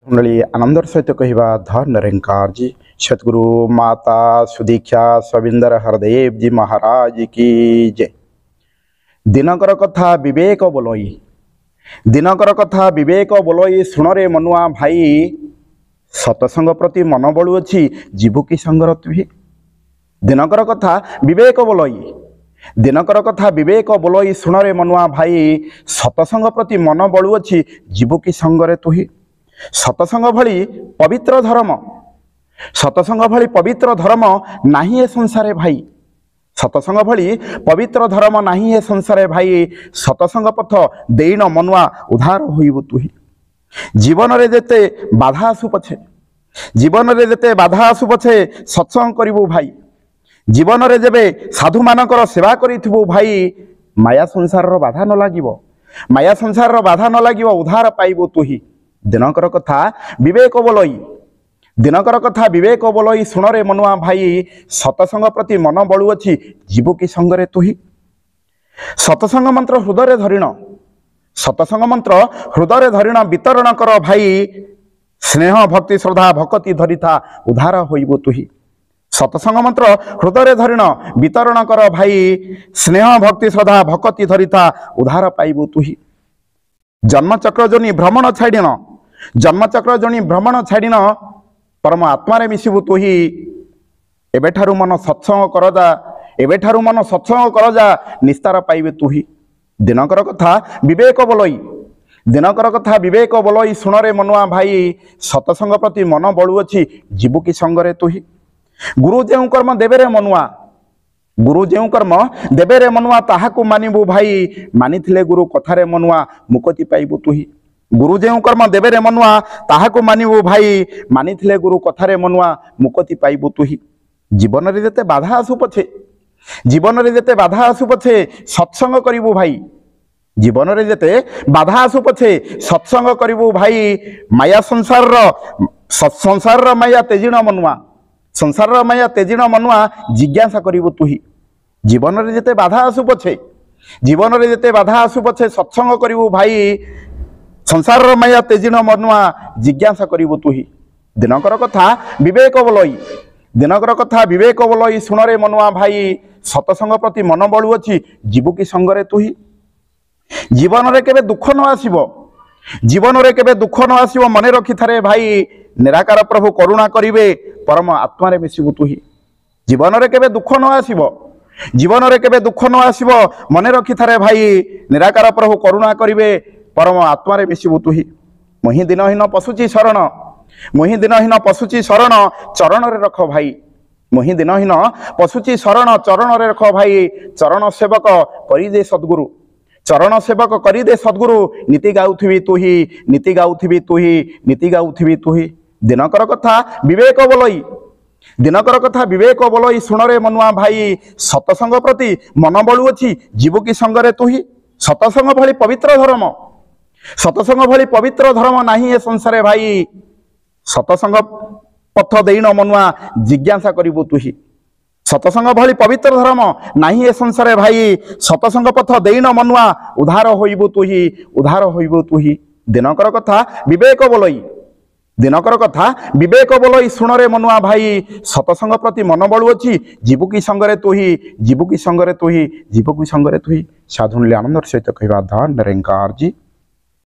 मंडली आनंदर सहित कहवा धन निरंकार जी सतगुरु माता सुदीक्षा सविंदर हरदेव जी महाराज की जय। दिनकर कथा विवेक बोलई, दिनकर कथा विवेक बोलई शुणरे मनुआ भाई। सतसंग प्रति मन बलु अच्छी जीवु की संगर तुही। दिनकर कथा विवेक बोलई, दिनकर कथा विवेक बोलई शुणरे मनुआ भाई। सतसंग प्रति मन बलु अच्छी जीवु की संगरे तुही। सतसंग भली पवित्र धर्म, सतसंग भली पवित्र धर्म नाही ए संसारे भाई। सतसंग भली पवित्र धर्म नाही ए संसारे भाई। सतसंग पथ देइन मनुआ उद्धार होइबु तुही। जीवन रे जेते बाधा आसु पछे, जीवन रे जेते बाधा आसु पछे सत्संग करिबु भाई। जीवन रे जेबे साधु मानकर सेवा करिथिबु भाई। माया संसार रो बाधा न लागिबो, माया संसार रो बाधा न लागिबो, उद्धार पाइबु तुही। दिनकर कथा विवेक बोलई, दिनकर कथा विवेक बोलई शुणरे मनुआ भाई। सतसंग प्रति मन बलु अच्छी जीवु की संगरे तुही। सतसंग मंत्र हृदय धरिण, सतसंग मंत्र हृदय धरिण वितरण कर भाई। स्नेह भक्ति श्रद्धा भक्ति धरिथा उद्धार होइबु तुही। सतसंग मंत्र हृदय धरिण वितरण कर भाई। स्नेह भक्ति श्रद्धा भक्ति धरिथा उद्धार पाइबु तुही। जन्मचक्र जोनी भ्रमण छाड़िन, जन्मचक्र जोनी भ्रमण छाड़िन परम आत्मारे मिसिबु तुही। एबेठारु मन सत्संग करजा, एबेठारु मन सत्संग करजा, निस्तार पाइबे तुही। दिनकर कथा विवेक बोलई, दिनकर कथा विवेक बोलई शुणरे मनुआ भाई। सतसंग प्रति मन बलु अच्छी जीवु की संगरे तुही। गुरु जेउ कर्म देवे रे मनुआ, गुरु जेउ कर्म देवे रे मनुआ ताहाकु मानिबु भाई। मानिथिले गुरु कथारे मनुआ मुक्ति पाइबु तुही। गुरु जेउ कर्म देवे रे मनुआ ताहाकु मानिबु भाई। मानिथिले गुरु कथारे मनुआ मुक्ति पाइबु तुही। जीवन रे जेते बाधा आसु पछे, जीवन रे जेते बाधा आसु पछे सत्संग करिबु भाई। जीवन रे जेते बाधा आसु पछे सत्संग करिबु भाई। माया संसार रो, संसार रो माया तेजिण मनुआ, संसार रो माया तेजिण मनुआ जिज्ञासा करिबु तुही। जीवन रे जेते बाधा आसु पछे, जीवन रे जेते बाधा आसु पछे सत्संग करिबु भाई। संसार रो माया तेजिण मनुआ जिज्ञासा करिबु तुही। दिनकर कथा विवेक बोलई, दिनकर कथा विवेक बोलई शुणरे मनुआ भाई। सतसंग प्रति मन बलु अच्छी जीवु की संगरे तुही। जीवन रे केबे दुख न आसीबो, जीवन रे केबे दुख न आसीबो मने रखि थारे भाई। निराकार प्रभु करुणा करिवे परम आत्मा रे मिसिबु तुही। जीवन रे केबे दुख न आसीबो, जीवन रे केबे दुख न आसीबो मने रखि थारे भाई। निराकार प्रभु करुणा करिवे परम आत्मा रे मिसिबु तुही। मुहि दिनहीन पशुची शरण, मुहि दिनहीन पशुची शरण चरण रे रख भाई। मुहि दिनहीन पशुची शरण चरण रे रख भाई। चरण सेवक करि दे सद्गुरु, चरण सेवक करि दे सद्गुरु। नीति गाउथिबी तुही, नीति गाउथिबी तुही, नीति गाउथिबी तुही। दिनकर कथा विवेक बोलई, दिनकर कथा विवेक बोलई शुणरे मनुआ भाई। सतसंग प्रति मन बलु अच्छी जीवु की संगरे तुही। सतसंग भली पवित्र धर्म, सतसंग भली पवित्र धर्म नाही ए संसारे भाई। सतसंग पथ देइन मनुआ जिज्ञासा करिबु तुही। सतसंग भली पवित्र धर्म नाही ए संसारे भाई। सतसंग पथ देइन मनुआ उद्धार होइबु तुही, उद्धार होइबु तुही। दिनकर कथा विवेक बोलई, दिनकर कथा विवेक बोलई शुणरे मनुआ भाई। सतसंग प्रति मन बलु अच्छी जीवु की संगरे तुही, जीवु की संगरे तुही, जीवु की संगरे तुही। साधु आनंदर सहित कहवा धन निरंकार जी।